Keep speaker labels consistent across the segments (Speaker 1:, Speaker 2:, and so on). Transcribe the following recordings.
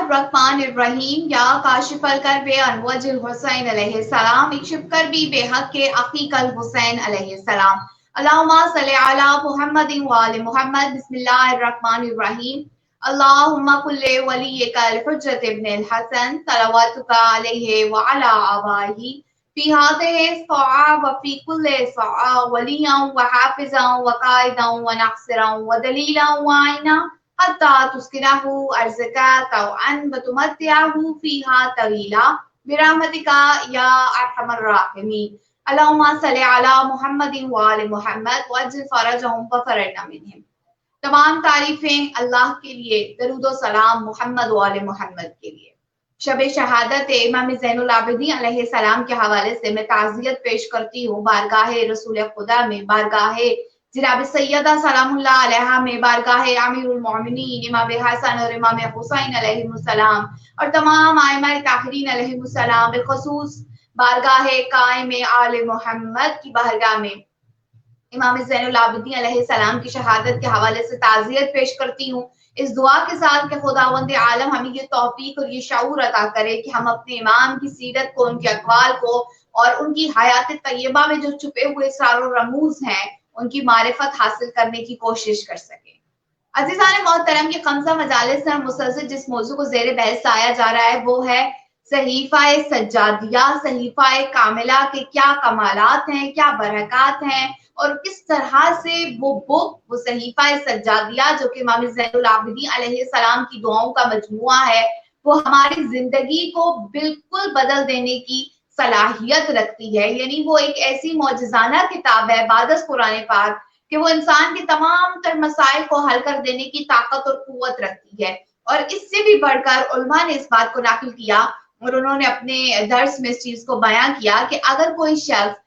Speaker 1: الرحمن الرحیم یا کاشف الکرب انوج الحسین علیہ السلام اکشف کربی بے حق کے عقیق الحسین علیہ السلام اللہم صلی علی محمد وآل محمد بسم اللہ الرحمن الرحیم اللہم کل ولیک الحجت ابن الحسن صلواتک علیہ وعلی آبائہ فی هذه الساعة وفي كل ساعة وليا وحافظا وقائدا وناصرا ودليلا وعينا حتى تسكنه أرزقك طوعا وتمتعه فيها طويلا برحمتك يا أرحم الراحمين اللهم صل على محمد وآل محمد وعجل فرجهم وفرجنا منهم. تمام تعریفیں اللہ کے لیے، درود و سلام محمد وآل محمد کے لیے. شب شہادت امام زین العابدین علیہ السلام کے حوالے سے میں تعزیت پیش کرتی ہوں بارگاہ رسول خدا میں، بارگاہ جناب سیدہ سلام اللہ علیہا میں، بارگاہ امیر المومنین امام حسن اور امام حسین علیہ السلام اور تمام ائمہ طاہرین علیہ السلام، بالخصوص بارگاہ قائم آل محمد کی بارگاہ میں امام زین العابدین علیہ السلام کی شہادت کے حوالے سے تعزیت پیش کرتی ہوں، اس دعا کے ساتھ کہ خداوند عالم ہمیں یہ توفیق اور یہ شعور عطا کرے کہ ہم اپنے امام کی سیرت کو، ان کے اقوال کو اور ان کی حیات طیبہ میں جو چھپے ہوئے اسرار و رموز ہیں ان کی معرفت حاصل کرنے کی کوشش کر سکیں. عزیزان محترم، یہ خمسہ مجالس میں مسلسل جس موضوع کو زیر بحث لایا جا رہا ہے وہ ہے صحیفہ سجادیہ، صحیفہ کاملہ کے کیا کمالات ہیں، کیا برکات ہیں، اور کس طرح سے وہ بک، وہ صحیفہ سجادیہ جو کہ امام زین العابدین علیہ السلام کی دعاؤں کا مجموعہ ہے، وہ ہماری زندگی کو بالکل بدل دینے کی صلاحیت رکھتی ہے. یعنی وہ ایک ایسی معجزانہ کتاب ہے بعد از قرآن پاک کہ وہ انسان کے تمام تر مسائل کو حل کر دینے کی طاقت اور قوت رکھتی ہے. اور اس سے بھی بڑھ کر علماء نے اس بات کو نقل کیا اور انہوں نے اپنے درس میں اس چیز کو بیان کیا کہ اگر کوئی شخص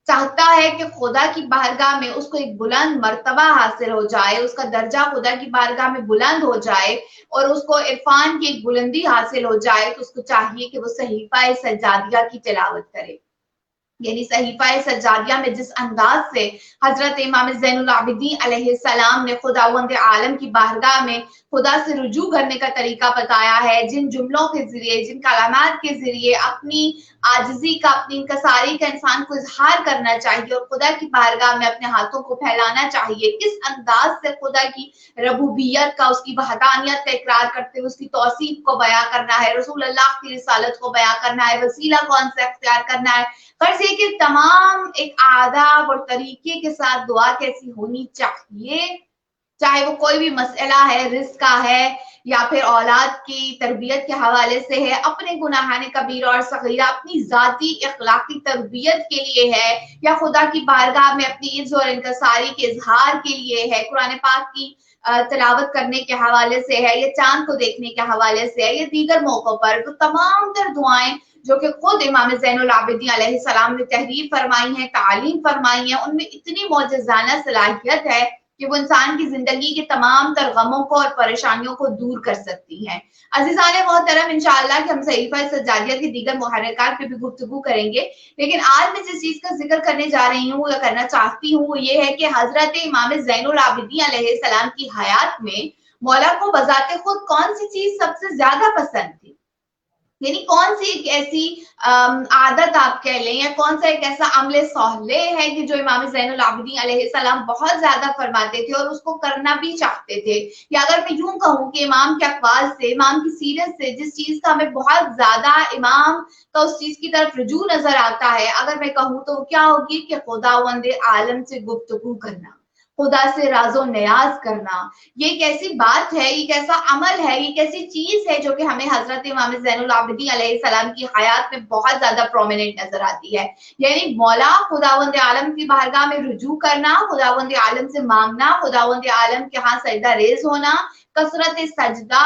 Speaker 1: چاہتا ہے کہ خدا کی بارگاہ میں اس کو ایک بلند مرتبہ حاصل ہو جائے، اس کا درجہ خدا کی بارگاہ میں بلند ہو جائے اور اس کو عرفان کی ایک بلندی حاصل ہو جائے، تو اس کو چاہیے کہ وہ صحیفہ سجادیہ کی تلاوت کرے. یعنی صحیفہ سجادیہ میں جس انداز سے حضرت امام زین العابدین علیہ السلام نے خداوند عالم کی بارگاہ میں خدا سے رجوع کرنے کا طریقہ بتایا ہے، جن جملوں کے ذریعے، جن کلمات کے ذریعے اپنی عاجزی کا، اپنی انکساری کا انسان کو اظہار کرنا چاہیے اور خدا کی بارگاہ میں اپنے ہاتھوں کو پھیلانا چاہیے، کس انداز سے خدا کی ربوبیت کا، اس کی وحدانیت کا اقرار کرتے ہوئے اس کی توصیف کو بیان کرنا ہے، رسول اللہ کی رسالت کو بیان کرنا ہے، وسیلہ کون سا اختیار کرنا ہے، فرض یہ کہ تمام ایک آداب اور طریقے کے ساتھ دعا کیسی ہونی چاہیے، چاہے وہ کوئی بھی مسئلہ ہے، رزق کا ہے یا پھر اولاد کی تربیت کے حوالے سے ہے، اپنے گناہان کبیرہ اور صغیرہ، اپنی ذاتی اخلاقی تربیت کے لیے ہے، یا خدا کی بارگاہ میں اپنی عز اور انکساری کے اظہار کے لیے ہے، قرآن پاک کی تلاوت کرنے کے حوالے سے ہے، یا چاند کو دیکھنے کے حوالے سے ہے، یا دیگر موقعوں پر، تو تمام تر دعائیں جو کہ خود امام زین العابدین علیہ السلام نے تحریر فرمائی ہیں، تعلیم فرمائی ہیں، ان میں اتنی معجزانہ صلاحیت ہے کہ وہ انسان کی زندگی کے تمام تر غموں کو اور پریشانیوں کو دور کر سکتی ہیں. عزیزان محترم، انشاءاللہ کہ ہم صحیفہ سجادیہ کی دیگر محرکات پہ بھی گفتگو کریں گے، لیکن آج میں جس چیز کا ذکر کرنے جا رہی ہوں یا کرنا چاہتی ہوں وہ یہ ہے کہ حضرت امام زین العابدین علیہ السلام کی حیات میں مولا کو بذات خود کون سی چیز سب سے زیادہ پسند تھی. یعنی کون سی ایک ایسی عادت آپ کہہ لیں یا کون سا ایک ایسا عمل صالح ہے کہ جو امام زین العابدین علیہ السلام بہت زیادہ فرماتے تھے اور اس کو کرنا بھی چاہتے تھے. یا اگر میں یوں کہوں کہ امام کے اقوال سے، امام کی سیرت سے جس چیز کا ہمیں بہت زیادہ امام کا اس چیز کی طرف رجوع نظر آتا ہے، اگر میں کہوں تو کیا ہوگی کہ خداوند عالم سے گفتگو کرنا، خدا سے راز و نیاز کرنا. یہ ایک ایسی بات ہے، ایک ایسا عمل ہے، ایک ایسی چیز ہے جو کہ ہمیں حضرت امام زین العابدین علیہ السلام کی حیات میں بہت زیادہ پرومیننٹ نظر آتی ہے. یعنی مولا خداوند عالم کی بارگاہ میں رجوع کرنا، خداوند عالم سے مانگنا، خداوند عالم کے ہاں سجدہ ریز ہونا، کثرت سجدہ،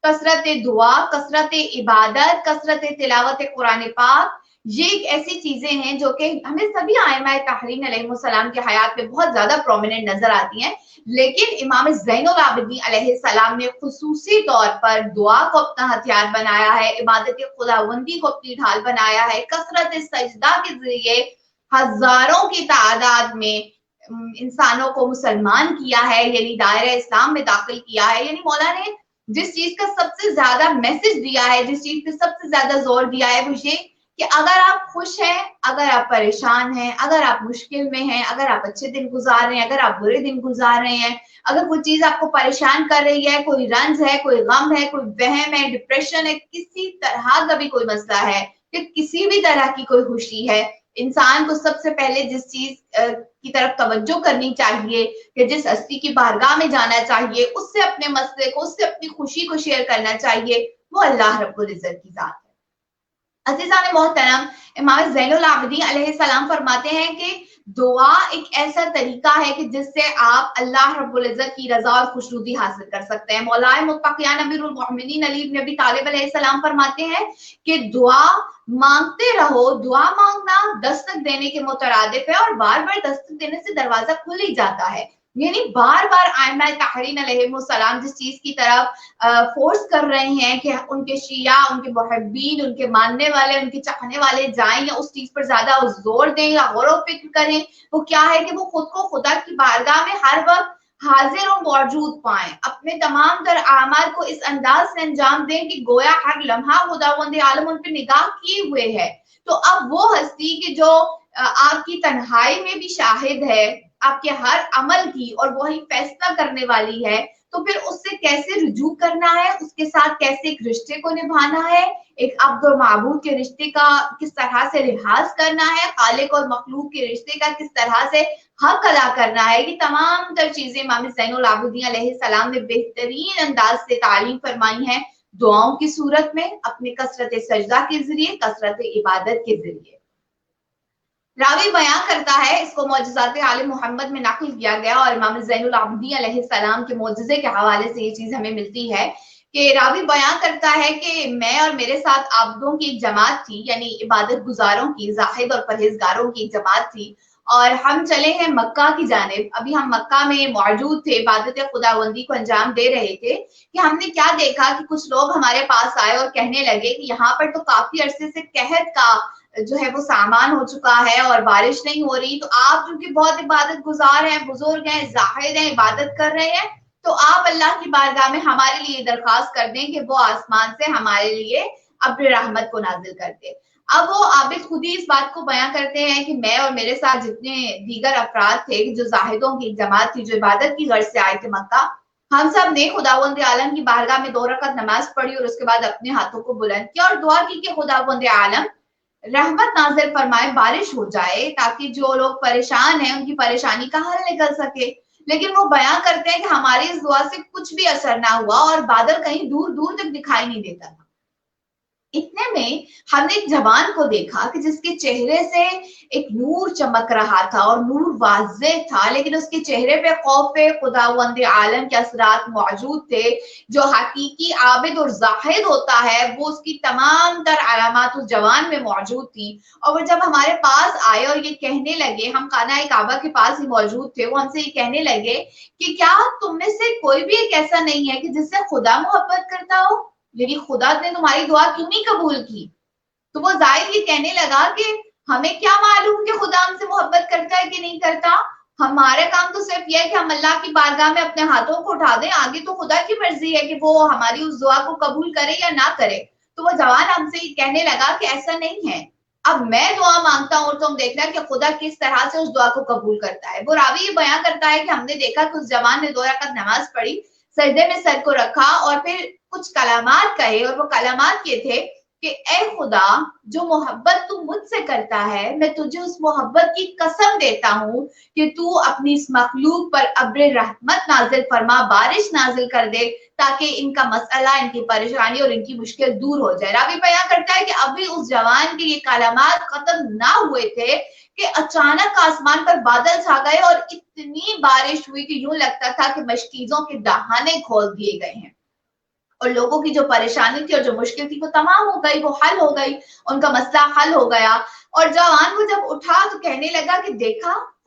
Speaker 1: کثرت دعا، کثرت عبادت، کثرت تلاوت قرآن پاک، یہ ایک ایسی چیزیں ہیں جو کہ ہمیں سبھی ائمہ طاہرین علیہ السلام کی حیات میں بہت زیادہ پرومیننٹ نظر آتی ہیں. لیکن امام زین العابدین علیہ السلام نے خصوصی طور پر دعا کو اپنا ہتھیار بنایا ہے، عبادت خداوندی کو اپنی ڈھال بنایا ہے، کثرت سجدہ کے ذریعے ہزاروں کی تعداد میں انسانوں کو مسلمان کیا ہے، یعنی دائرہ اسلام میں داخل کیا ہے. یعنی مولا نے جس چیز کا سب سے زیادہ میسج دیا ہے، جس چیز پہ سب سے زیادہ زور دیا ہے وہ یہ کہ اگر آپ خوش ہیں، اگر آپ پریشان ہیں، اگر آپ مشکل میں ہیں، اگر آپ اچھے دن گزار رہے ہیں، اگر آپ برے دن گزار رہے ہیں، اگر کوئی چیز آپ کو پریشان کر رہی ہے، کوئی رنج ہے، کوئی غم ہے، کوئی وہم ہے، ڈپریشن ہے، کسی طرح کا بھی کوئی مسئلہ ہے کہ کسی بھی طرح کی کوئی خوشی ہے، انسان کو سب سے پہلے جس چیز کی طرف توجہ کرنی چاہیے کہ جس ہستی کی بارگاہ میں جانا چاہیے، اس سے اپنے مسئلے کو، اس سے اپنی خوشی کو شیئر کرنا چاہیے، وہ اللہ رب العزت کی ذات ہے۔ عزیزان محترم، امام زین العابدین علیہ السلام فرماتے ہیں کہ دعا ایک ایسا طریقہ ہے کہ جس سے آپ اللہ رب العزت کی رضا اور خوشنودی حاصل کر سکتے ہیں۔ مولا متقیان امیر المؤمنین علی بن ابی طالب علیہ السلام فرماتے ہیں کہ دعا مانگتے رہو، دعا مانگنا دستک دینے کے مترادف ہے، اور بار بار دستک دینے سے دروازہ کھل ہی جاتا ہے۔ یعنی بار بار ائمہ طاہرین علیہم السلام جس چیز کی طرف فورس کر رہے ہیں کہ ان کے شیعہ، ان کے محبین، ان کے ماننے والے، ان کے چاہنے والے جائیں یا اس چیز پر زیادہ زور دیں یا غور و فکر کریں، وہ کیا ہے کہ وہ خود کو خدا کی بارگاہ میں ہر وقت حاضر و موجود پائیں، اپنے تمام تر اعمال کو اس انداز سے انجام دیں کہ گویا ہر لمحہ خداوند عالم ان پہ نگاہ کیے ہوئے ہے۔ تو اب وہ ہستی کہ جو آپ کی تنہائی میں بھی شاہد ہے آپ کے ہر عمل کی، اور وہی فیصلہ کرنے والی ہے، تو پھر اس سے کیسے رجوع کرنا ہے، اس کے ساتھ کیسے ایک رشتے کو نبھانا ہے، ایک عبد و معبود کے رشتے کا کس طرح سے لحاظ کرنا ہے، خالق اور مخلوق کے رشتے کا کس طرح سے حق ادا کرنا ہے، یہ تمام تر چیزیں امام زین العابدین علیہ السلام نے بہترین انداز سے تعلیم فرمائی ہیں، دعاؤں کی صورت میں، اپنے کثرت سجدہ کے ذریعے، کثرت عبادت کے ذریعے۔ راوی بیان کرتا ہے، اس کو معجزات آل محمد میں نقل کیا گیا، اور امام زین العابدین علیہ السلام کے معجزے کے حوالے سے یہ چیز ہمیں ملتی ہے کہ راوی بیان کرتا ہے کہ میں اور میرے ساتھ عابدوں کی ایک جماعت تھی، یعنی عبادت گزاروں کی، زاہد اور پرہیزگاروں کی ایک جماعت تھی، اور ہم چلے ہیں مکہ کی جانب۔ ابھی ہم مکہ میں موجود تھے، عبادت خداوندی کو انجام دے رہے تھے کہ ہم نے کیا دیکھا کہ کچھ لوگ ہمارے پاس آئے اور کہنے لگے کہ یہاں پر تو کافی عرصے سے قحط کا جو ہے وہ سامان ہو چکا ہے اور بارش نہیں ہو رہی، تو آپ جو کہ بہت عبادت گزار ہیں، بزرگ ہیں، زاہد ہیں، عبادت کر رہے ہیں، تو آپ اللہ کی بارگاہ میں ہمارے لیے درخواست کر دیں کہ وہ آسمان سے ہمارے لیے ابر رحمت کو نازل کر دے۔ اب وہ عابد خود ہی اس بات کو بیان کرتے ہیں کہ میں اور میرے ساتھ جتنے دیگر افراد تھے جو زاہدوں کی جماعت تھی، جو عبادت کی غرض سے آئے تھے مکہ، ہم سب نے خداوند عالم کی بارگاہ میں 2 رکعت نماز پڑھی اور اس کے بعد اپنے ہاتھوں کو بلند کیا اور دعا کی کہ خداوند عالم رحمت نازل فرمائے، بارش ہو جائے، تاکہ جو لوگ پریشان ہیں ان کی پریشانی کا حل نکل سکے۔ لیکن وہ بیان کرتے ہیں کہ ہماری اس دعا سے کچھ بھی اثر نہ ہوا اور بادل کہیں دور دور تک دکھائی نہیں دیتا تھا۔ اتنے میں ہم نے ایک جوان کو دیکھا کہ جس کے چہرے سے ایک نور چمک رہا تھا اور نور واضح تھا، لیکن اس کے چہرے پہ خوف خداوند عالم کے اثرات موجود تھے۔ جو حقیقی عابد اور زاہد ہوتا ہے وہ اس کی تمام تر علامات اس جوان میں موجود تھی، اور وہ جب ہمارے پاس آئے اور یہ کہنے لگے، ہم خانہ کعبہ کے پاس ہی موجود تھے، وہ ہم سے یہ کہنے لگے کہ کیا تم میں سے کوئی بھی ایک ایسا نہیں ہے کہ جس سے خدا محبت کرتا ہو، یعنی خدا نے تمہاری دعا کیوں نہیں قبول کی؟ تو وہ ظاہر یہ کہنے لگا کہ ہمیں کیا معلوم کہ خدا ہم سے محبت کرتا ہے کہ نہیں کرتا، ہمارا کام تو صرف یہ ہے کہ ہم اللہ کی بارگاہ میں اپنے ہاتھوں کو اٹھا دیں، آگے تو خدا کی مرضی ہے کہ وہ ہماری اس دعا کو قبول کرے یا نہ کرے۔ تو وہ جوان ہم سے یہ کہنے لگا کہ ایسا نہیں ہے، اب میں دعا مانگتا ہوں اور تم دیکھنا کہ خدا کس طرح سے اس دعا کو قبول کرتا ہے۔ وہ راوی یہ بیان کرتا ہے کہ ہم نے دیکھا کہ اس جوان نے 2 رکعت نماز پڑھی، سجدے میں سر کو رکھا اور پھر کچھ کلمات کہے، اور وہ کلمات یہ تھے کہ اے خدا، جو محبت تو مجھ سے کرتا ہے، میں تجھے اس محبت کی قسم دیتا ہوں کہ تو اپنی اس مخلوق پر ابر رحمت نازل فرما، بارش نازل کر دے، تاکہ ان کا مسئلہ، ان کی پریشانی اور ان کی مشکل دور ہو جائے۔ راوی بیان کرتا ہے کہ ابھی اس جوان کے یہ کلمات ختم نہ ہوئے تھے کہ اچانک آسمان پر بادل چھا گئے اور اتنی بارش ہوئی کہ یوں لگتا تھا کہ مشکیزوں کے دہانے کھول دیے گئے ہیں، اور لوگوں کی جو پریشانی تھی اور جو مشکل تھی وہ تمام ہو گئی، وہ حل ہو گئی، ان کا مسئلہ حل ہو گیا۔ اور جوان وہ جب اٹھا تو کہنے لگا کہ دیکھا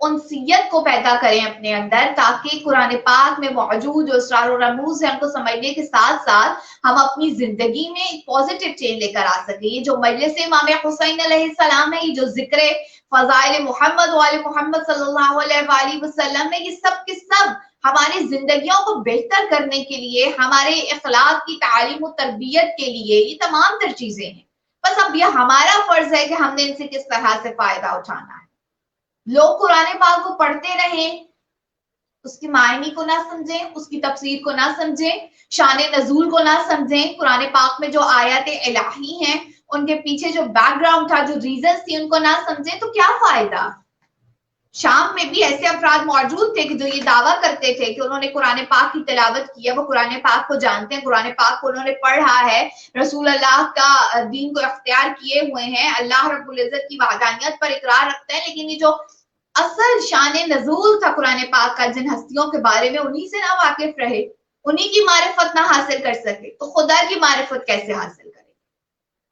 Speaker 1: انسیت کو پیدا کریں اپنے اندر، تاکہ قرآن پاک میں موجود جو اسرار و رموز ہیں ان کو سمجھنے کے ساتھ ساتھ ہم اپنی زندگی میں ایک پازیٹیو چینج لے کر آ سکیں۔ یہ جو مجلس امام حسین علیہ السلام ہے، یہ جو ذکر فضائل محمد وآل محمد صلی اللہ علیہ وآلہ وسلم ہے، یہ سب کے سب ہماری زندگیوں کو بہتر کرنے کے لیے، ہمارے اخلاق کی تعلیم و تربیت کے لیے، یہ تمام تر چیزیں ہیں۔ بس اب یہ ہمارا فرض ہے کہ ہم نے ان سے کس طرح سے فائدہ اٹھانا ہے۔ لوگ قرآن پاک کو پڑھتے رہیں، اس کی معنی کو نہ سمجھیں، اس کی تفسیر کو نہ سمجھیں، شان نزول کو نہ سمجھیں، قرآن پاک میں جو آیات الہی ہیں ان کے پیچھے جو بیک گراؤنڈ تھا، جو ریزنز تھی، ان کو نہ سمجھیں تو کیا فائدہ؟ شام میں بھی ایسے افراد موجود تھے کہ جو یہ دعویٰ کرتے تھے کہ انہوں نے قرآن پاک کی تلاوت کی ہے، وہ قرآن پاک کو جانتے ہیں، قرآن پاک کو انہوں نے پڑھا ہے، رسول اللہ کا دین کو اختیار کیے ہوئے ہیں، اللہ رب العزت کی وحدانیت پر اقرار رکھتے ہیں، لیکن یہ جو اصل شان نزول تھا قرآن پاک کا، جن ہستیوں کے بارے میں انہی سے نہ واقف رہے، انہی کی معرفت نہ حاصل کر سکے، تو خدا کی معرفت کیسے حاصل کرے؟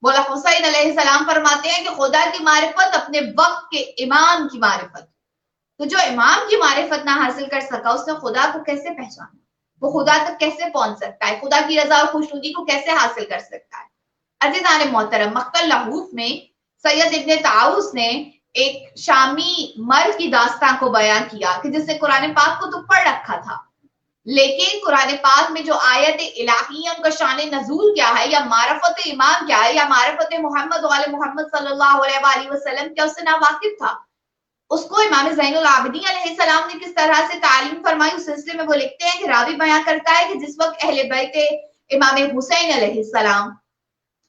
Speaker 1: مولا حسین علیہ السلام فرماتے ہیں کہ خدا کی معرفت اپنے وقت کے امام کی معرفت، تو جو امام کی معرفت نہ حاصل کر سکا، اس نے خدا کو کیسے پہچانا؟ وہ خدا تک کیسے پہنچ سکتا ہے؟ خدا کی رضا اور خوشنودی کو کیسے حاصل کر سکتا ہے؟ عزیزان محترم، مقتل لاہوف میں سید ابن طاؤس نے ایک شامی مرد کی داستان کو بیان کیا کہ جس نے قرآن پاک کو تو پڑھ رکھا تھا، لیکن قرآن پاک میں جو آیت الہی ہے ان کا شان نزول کیا ہے، یا معرفت امام کیا ہے، یا معرفت محمد وآل محمد صلی اللہ علیہ وآلہ وسلم کیا، اس سے نا واقف تھا۔ اس کو امام زین العابدین علیہ السلام نے کس طرح سے تعلیم فرمائی، اس سلسلے میں وہ لکھتے ہیں کہ راوی بیان کرتا ہے کہ جس وقت اہل بیت امام حسین علیہ السلام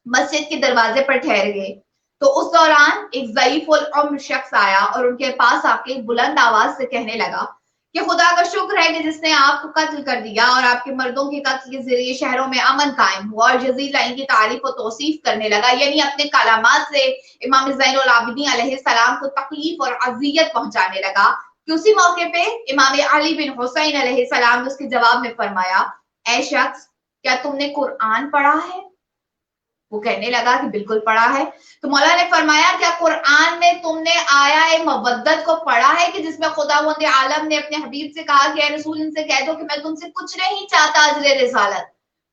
Speaker 1: مسجد کے دروازے پر ٹھہر گئے تو اس دوران ایک ضعیف العمر شخص آیا اور ان کے پاس آ کے بلند آواز سے کہنے لگا کہ خدا کا شکر ہے کہ جس نے آپ کو قتل کر دیا اور آپ کے مردوں کے قتل کے ذریعے شہروں میں امن قائم ہوا، اور جزیل ان کی تعریف و توصیف کرنے لگا، یعنی اپنے کلامات سے امام زین العابدین علیہ السلام کو تکلیف اور اذیت پہنچانے لگا کہ اسی موقع پہ امام علی بن حسین علیہ السلام نے اس کے جواب میں فرمایا، اے شخص، کیا تم نے قرآن پڑھا ہے؟ وہ کہنے لگا کہ بالکل پڑھا ہے۔ تو مولا نے فرمایا، کیا قرآن میں تم نے آیا مودت کو پڑھا ہے کہ جس میں خداوند عالم نے اپنے حبیب سے کہا کہ اے رسول ان سے کہہ دو کہ میں تم سے کچھ نہیں چاہتا اجر رسالت،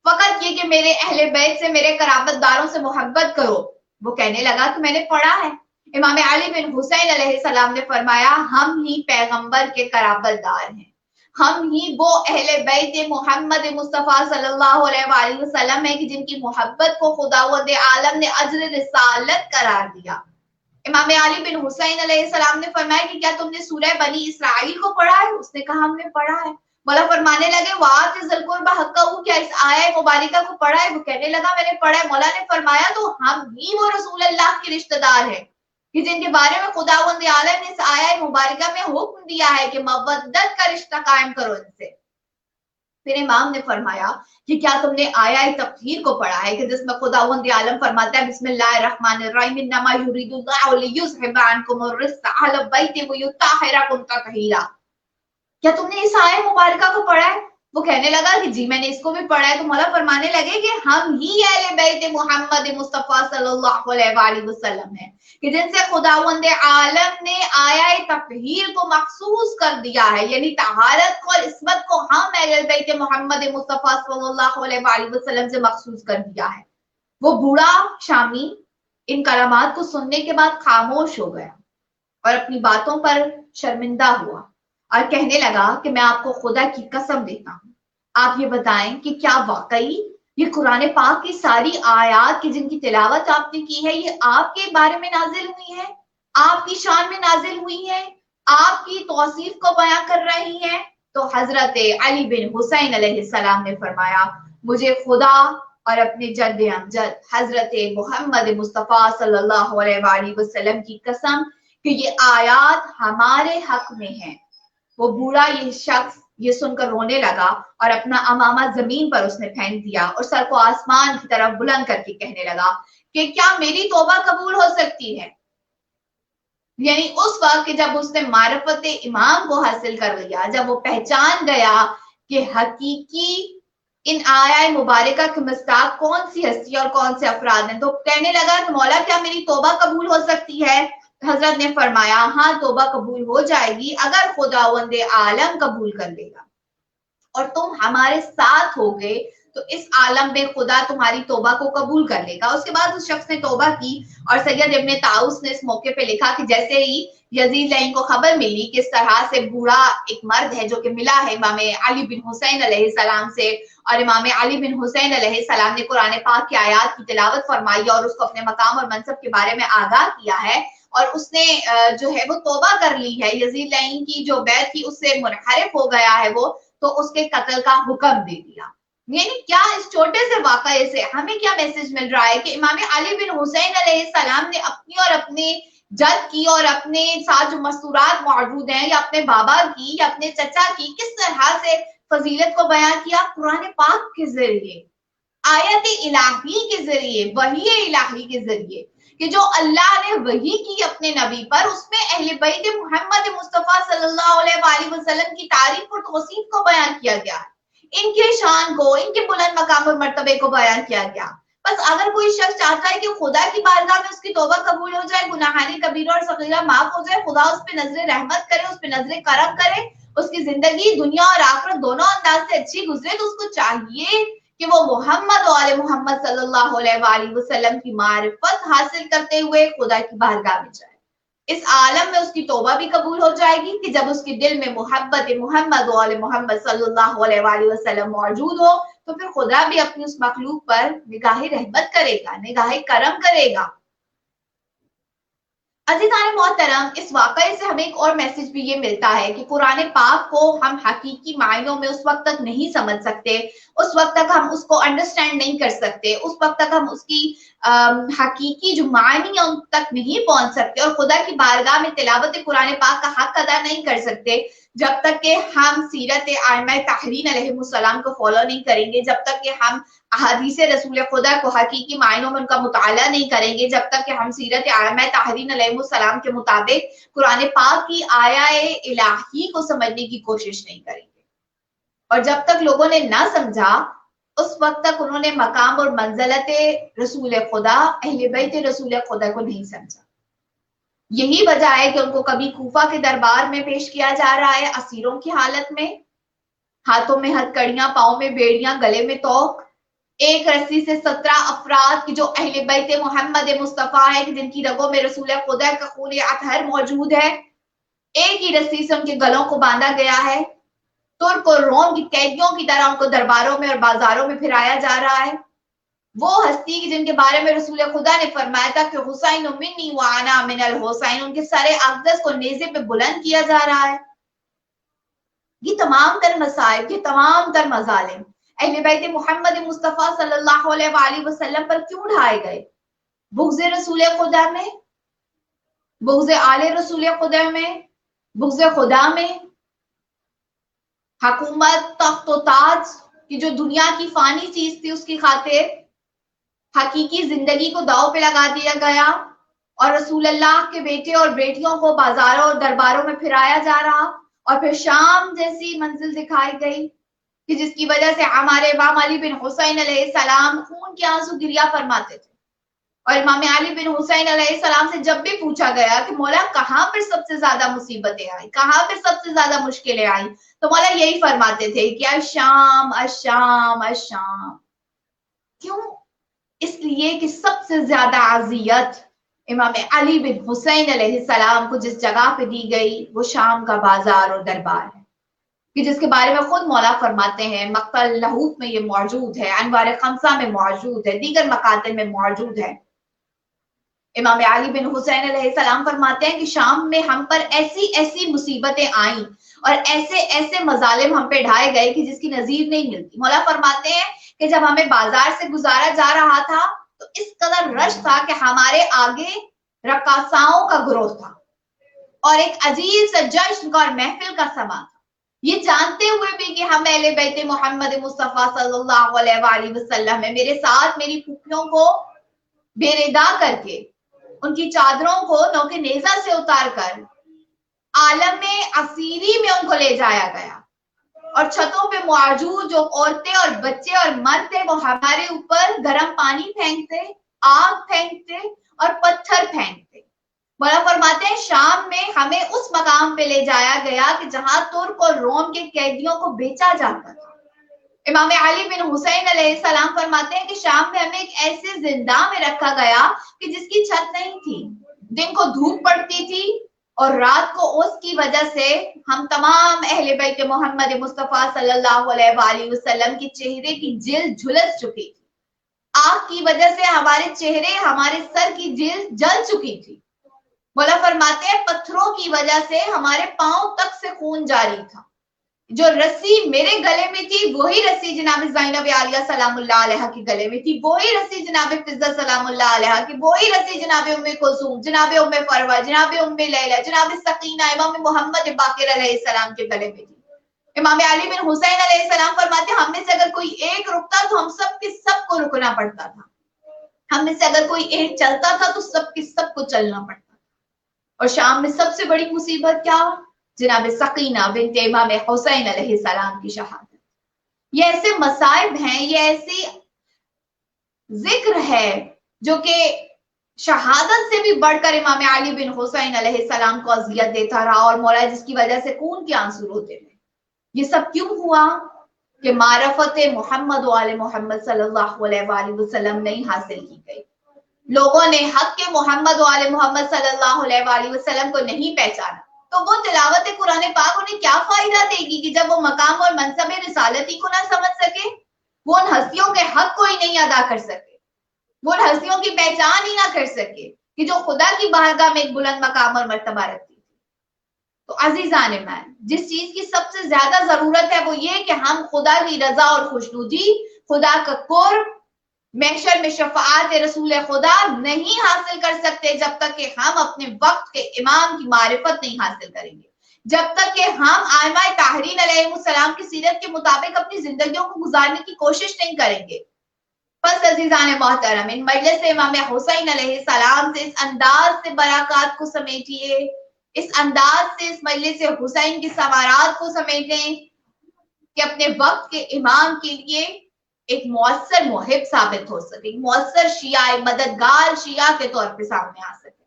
Speaker 1: فقط یہ کہ میرے اہل بیت سے، میرے قرابت داروں سے محبت کرو۔ وہ کہنے لگا کہ میں نے پڑھا ہے۔ امام علی بن حسین علیہ السلام نے فرمایا، ہم ہی پیغمبر کے قرابت دار ہیں، ہم ہی وہ اہل بیت محمد مصطفیٰ صلی اللہ علیہ وآلہ وسلم ہیں کہ جن کی محبت کو خداوند عالم نے اجر رسالت قرار دیا۔ امام علی بن حسین علیہ السلام نے فرمایا کہ کیا تم نے سورہ بنی اسرائیل کو پڑھا ہے؟ اس نے کہا ہم نے پڑھا ہے۔ مولا فرمانے لگے، وآت ذی القربى حقہ، کیا اس آیہ مبارکہ کو پڑھا ہے؟ وہ کہنے لگا میں نے پڑھا ہے۔ مولا نے فرمایا، تو ہم ہی وہ رسول اللہ کے رشتہ دار ہیں کہ جن کے بارے میں خداوند عالم نے اس آیہ مبارکہ میں حکم دیا ہے کہ مودت کا رشتہ قائم کرو ان سے۔ پھر امام نے فرمایا کہ کیا تم نے آیہ تطہیر کو پڑھا ہے کہ جس میں خداوند عالم فرماتا ہے، بسم اللہ الرحمن الرحیم، انما یرید اللہ لیذھب عنکم الرجس اہل البیت ویطہرکم تطہیرا۔ کیا تم نے اس آیہ مبارکہ کو پڑھا ہے؟ وہ کہنے لگا کہ جی میں نے اس کو بھی پڑھا ہے۔ تو مولا فرمانے لگے کہ ہم ہی اہل بیت محمد مصطفیٰ صلی اللہ علیہ وآلہ وسلم ہیں کہ جن سے خداوند عالم نے آیہ تطہیر کو مخصوص کر دیا ہے، یعنی طہارت کو اور عصمت کو ہم اہل بیت محمد مصطفیٰ صلی اللہ علیہ وآلہ وسلم سے مخصوص کر دیا ہے۔ وہ بوڑھا شامی ان کلمات کو سننے کے بعد خاموش ہو گیا اور اپنی باتوں پر شرمندہ ہوا اور کہنے لگا کہ میں آپ کو خدا کی قسم دیتا ہوں، آپ یہ بتائیں کہ کیا واقعی یہ قرآن پاک کی ساری آیات کی جن کی تلاوت آپ نے کی ہے، یہ آپ کے بارے میں نازل ہوئی ہے، آپ کی شان میں نازل ہوئی ہے، آپ کی توصیف کو بیان کر رہی ہیں؟ تو حضرت علی بن حسین علیہ السلام نے فرمایا، مجھے خدا اور اپنے جد امجد حضرت محمد مصطفیٰ صلی اللہ علیہ وآلہ وسلم کی قسم کہ یہ آیات ہمارے حق میں ہیں۔ وہ بوڑھا یہ شخص یہ سن کر رونے لگا اور اپنا امامہ زمین پر اس نے پھینک دیا اور سر کو آسمان کی طرف بلند کر کے کہنے لگا کہ کیا میری توبہ قبول ہو سکتی ہے؟ یعنی اس وقت جب اس نے معرفت امام کو حاصل کر لیا، جب وہ پہچان گیا کہ حقیقی ان آیہ مبارکہ کے مصداق کون سی ہستی اور کون سے افراد ہیں، تو کہنے لگا کہ مولا کیا میری توبہ قبول ہو سکتی ہے؟ حضرت نے فرمایا ہاں توبہ قبول ہو جائے گی اگر خداوند عالم قبول کر لے گا اور تم ہمارے ساتھ ہو گئے تو اس عالم میں خدا تمہاری توبہ کو قبول کر لے گا۔ اس کے بعد اس شخص نے توبہ کی اور سید ابن طاؤس نے اس موقع پہ لکھا کہ جیسے ہی یزید لعین کو خبر ملی کہ اس طرح سے بوڑھا ایک مرد ہے جو کہ ملا ہے امام علی بن حسین علیہ السلام سے، اور امام علی بن حسین علیہ السلام نے قرآن پاک کی آیات کی تلاوت فرمائی اور اس کو اپنے مقام اور منصب کے بارے میں آگاہ کیا ہے، اور اس نے جو ہے وہ توبہ کر لی ہے، یزید لعین کی جو بیعت تھی اس سے منحرف ہو گیا ہے وہ، تو اس کے قتل کا حکم دے دیا۔ یعنی کیا اس چھوٹے سے واقعے سے ہمیں کیا میسج مل رہا ہے کہ امام علی بن حسین علیہ السلام نے اپنی اور اپنے جد کی اور اپنے ساتھ جو مستورات موجود ہیں یا اپنے بابا کی یا اپنے چچا کی کس طرح سے فضیلت کو بیان کیا؟ قرآن پاک کے ذریعے، آیت الہی کے ذریعے، وحی الہی کے ذریعے، کہ جو اللہ نے وحی کی اپنے نبی پر، اس میں اہل بیت محمد مصطفیٰ صلی اللہ علیہ وآلہ وسلم کی تعریف اور توصیف کو بیان کیا گیا ہے، ان کے شان کو، ان کے بلند مقام اور مرتبے کو بیان کیا گیا۔ بس اگر کوئی شخص چاہتا ہے کہ خدا کی بارگاہ میں اس کی توبہ قبول ہو جائے، گناہانی کبیرہ اور صغیرہ معاف ہو جائے، خدا اس پہ نظر رحمت کرے، اس پہ نظر کرم کرے، اس کی زندگی دنیا اور آخرت دونوں انداز سے اچھی گزرے، تو اس کو چاہیے کہ وہ محمد و آل محمد صلی اللہ علیہ وآلہ وسلم کی معرفت حاصل کرتے ہوئے خدا کی بارگاہ میں جائے۔ اس عالم میں اس کی توبہ بھی قبول ہو جائے گی کہ جب اس کے دل میں محبت محمد و آل محمد صلی اللہ علیہ وآلہ وسلم موجود ہو تو پھر خدا بھی اپنی اس مخلوق پر نگاہ رحمت کرے گا، نگاہ کرم کرے گا۔ عزیزان محترم، اس واقعے سے ہمیں ایک اور میسج بھی یہ ملتا ہے کہ قرآن پاک کو ہم حقیقی معنوں میں اس وقت تک نہیں سمجھ سکتے، اس وقت تک ہم اس کو انڈرسٹینڈ نہیں کر سکتے، اس وقت تک ہم اس کی حقیقی جو معنی ہیں ان تک نہیں پہنچ سکتے اور خدا کی بارگاہ میں تلاوت قرآن پاک کا حق ادا نہیں کر سکتے جب تک کہ ہم سیرت ائمہ طاہرین علیہ السلام کو فالو نہیں کریں گے، جب تک کہ ہم احادیث رسول خدا کو حقیقی معنوں میں ان کا مطالعہ نہیں کریں گے، جب تک کہ ہم سیرت ائمہ طاہرین علیہ السلام کے مطابق قرآن پاک کی آیہ الہی کو سمجھنے کی کوشش نہیں کریں گے۔ اور جب تک لوگوں نے نہ سمجھا اس وقت تک انہوں نے مقام اور منزلت رسول خدا، اہل بیت رسول خدا کو نہیں سمجھا۔ یہی وجہ ہے کہ ان کو کبھی کوفہ کے دربار میں پیش کیا جا رہا ہے اسیروں کی حالت میں، ہاتھوں میں ہتھکڑیاں، پاؤں میں بیڑیاں، گلے میں توق، ایک رسی سے 17 افراد کی جو اہل بیت محمد مصطفیٰ ہے کہ جن کی رگوں میں رسول خدا کا خون اطہر موجود ہے، ایک ہی رسی سے ان کے گلوں کو باندھا گیا ہے، ترک اور روم کی قیدیوں کی طرح ان کو درباروں میں اور بازاروں میں پھرایا جا رہا ہے۔ وہ ہستی جن کے بارے میں رسول خدا نے فرمایا تھا کہ حسین منی وانا من الحسین، ان کے سر اقدس کو نیزے پہ بلند کیا جا رہا ہے۔ یہ تمام تر مصائب، یہ تمام تر مظالم اہل بیت محمد مصطفیٰ صلی اللہ علیہ وآلہ وسلم پر کیوں ڈھائے گئے؟ بغض رسول خدا میں، بغض آل رسول خدا میں، بغض خدا میں، حکومت، تخت و تاج کی جو دنیا کی فانی چیز تھی اس کی خاطر حقیقی زندگی کو داؤ پہ لگا دیا گیا اور رسول اللہ کے بیٹے اور بیٹیوں کو بازاروں اور درباروں میں پھرایا جا رہا، اور پھر شام جیسی منزل دکھائی گئی کہ جس کی وجہ سے ہمارے امام علی بن حسین علیہ السلام خون کے آنسو گریا فرماتے تھے، اور امام علی بن حسین علیہ السلام سے جب بھی پوچھا گیا کہ مولا کہاں پر سب سے زیادہ مصیبتیں آئی، کہاں پر سب سے زیادہ مشکلیں آئی، تو مولا یہی فرماتے تھے کہ الشام الشام الشام۔ کیوں؟ اس لیے کہ سب سے زیادہ اذیت امام علی بن حسین علیہ السلام کو جس جگہ پہ دی گئی وہ شام کا بازار اور دربار ہے، کہ جس کے بارے میں خود مولا فرماتے ہیں مقتل لہوف میں یہ موجود ہے، انوار خمسہ میں موجود ہے، دیگر مقاتل میں موجود ہے۔ امام علی بن حسین علیہ السلام فرماتے ہیں کہ شام میں ہم پر ایسی ایسی مصیبتیں آئیں اور ایسے ایسے مظالم ہم پہ ڈھائے گئے کہ جس کی نظیر نہیں ملتی۔ مولا فرماتے ہیں کہ جب ہمیں بازار سے گزارا جا رہا تھا تو اس قدر رش تھا کہ ہمارے آگے رقاصاؤں کا گروہ تھا اور ایک عجیب سا جشن کا اور محفل کا سما تھا، یہ جانتے ہوئے بھی کہ ہم اہل بیت محمد مصطفیٰ صلی اللہ علیہ وآلہ وسلم ہے۔ میرے ساتھ میری پھوپھیوں کو بے ردا کر کے ان کی چادروں کو نوک نیزہ سے اتار کر عالم اسیری میں ان کو لے جایا گیا، اور چھتوں پہ موجود جو عورتیں اور بچے اور مرد تھے وہ ہمارے اوپر گرم پانی پھینکتے، آگ پھینکتے اور پتھر پھینکتے۔ مولا فرماتے ہیں شام میں ہمیں اس مقام پہ لے جایا گیا کہ جہاں ترک اور روم کے قیدیوں کو بیچا جاتا تھا۔ امام علی بن حسین علیہ السلام فرماتے ہیں کہ شام میں ہمیں ایک ایسے زندان میں رکھا گیا کہ جس کی چھت نہیں تھی، دن کو دھوپ پڑتی تھی اور رات کو اس کی وجہ سے ہم تمام اہل بیت محمد مصطفیٰ صلی اللہ علیہ وآلہ وسلم کے چہرے کی جلد جھلس چکی تھی، آگ کی وجہ سے ہمارے چہرے، ہمارے سر کی جلد جل چکی تھی۔ مولا فرماتے ہیں پتھروں کی وجہ سے ہمارے پاؤں تک سے خون جاری تھا، جو رسی میرے گلے میں تھی وہی رسی جناب زینب عالیہ سلام اللہ علیہ کے گلے میں تھی، وہی رسی جناب فضہ سلام اللہ علیہ کی، وہی رسی جناب ام کلثوم، جناب ام فروہ، جناب ام لیلہ، جناب سکینہ، امام محمد باقر علیہ السلام کے گلے میں تھی۔ امام علی بن حسین علیہ السلام فرماتے ہیں ہم میں سے اگر کوئی ایک رکتا تو ہم سب کے سب کو رکنا پڑتا تھا، ہم میں سے اگر کوئی ایک چلتا تھا تو سب کے سب کو چلنا پڑتا تھا۔ اور شام میں سب سے بڑی مصیبت کیا؟ جناب سکینہ بنت امام حسین علیہ السلام کی شہادت۔ یہ ایسے مصائب ہیں، یہ ایسی ذکر ہے جو کہ شہادت سے بھی بڑھ کر امام علی بن حسین علیہ السلام کو اذیت دیتا رہا اور مولا جس کی وجہ سے خون کے آنسو روتے رہے۔ یہ سب کیوں ہوا؟ کہ معرفت محمد و آل محمد صلی اللہ علیہ وآلہ وسلم نہیں حاصل کی گئی، لوگوں نے حق کے محمد و آل محمد صلی اللہ علیہ وآلہ وسلم کو نہیں پہچانا، تو وہ تلاوت قرآن پاک انہیں کیا فائدہ دے گی کہ جب وہ مقام اور منصب رسالتی کو نہ سمجھ سکے، وہ ان ہستیوں کے حق کو ہی نہیں ادا کر سکے، وہ ان ہستیوں کی پہچان ہی نہ کر سکے کہ جو خدا کی بارگاہ میں ایک بلند مقام اور مرتبہ رکھتی تھی۔ تو عزیزان من، جس چیز کی سب سے زیادہ ضرورت ہے وہ یہ کہ ہم خدا کی رضا اور خوشنودی، خدا کا قرب، محشر میں شفاعت رسول خدا نہیں حاصل کر سکتے جب تک کہ ہم اپنے وقت کے امام کی معرفت نہیں حاصل کریں گے، جب تک کہ ہم ائمہ طاہرین علیہ السلام کی سیرت کے مطابق اپنی زندگیوں کو گزارنے کی کوشش نہیں کریں گے۔ پس عزیزان محترم، ان مجلس امام حسین علیہ السلام سے، اس انداز سے برکات کو سمیٹیے، اس انداز سے اس مجلس حسین کی ثمرات کو سمیٹیں کہ اپنے وقت کے امام کے لیے ایک مؤثر محب ثابت ہو سکے، ایک مؤثر شیعہ، مددگار شیعہ کے طور پہ سامنے آ سکے۔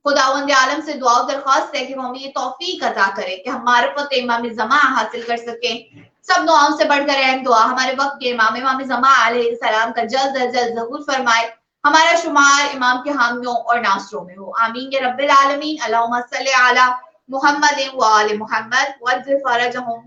Speaker 1: خداوند عالم سے دعا و درخواست ہے کہ وہ ہمیں یہ توفیق عطا کرے کہ ہم معرفت امام زمان حاصل کر سکیں۔ سب دعاؤں سے بڑھ کر اہم دعا ہمارے وقت کے امام زمان علیہ السلام کا جلد از جلد ظہور فرمائے، ہمارا شمار امام کے حامیوں اور ناصروں میں ہو، آمین یا رب العالمین۔ اللہم صلی علی محمد و آل محمد وعجل فرجہم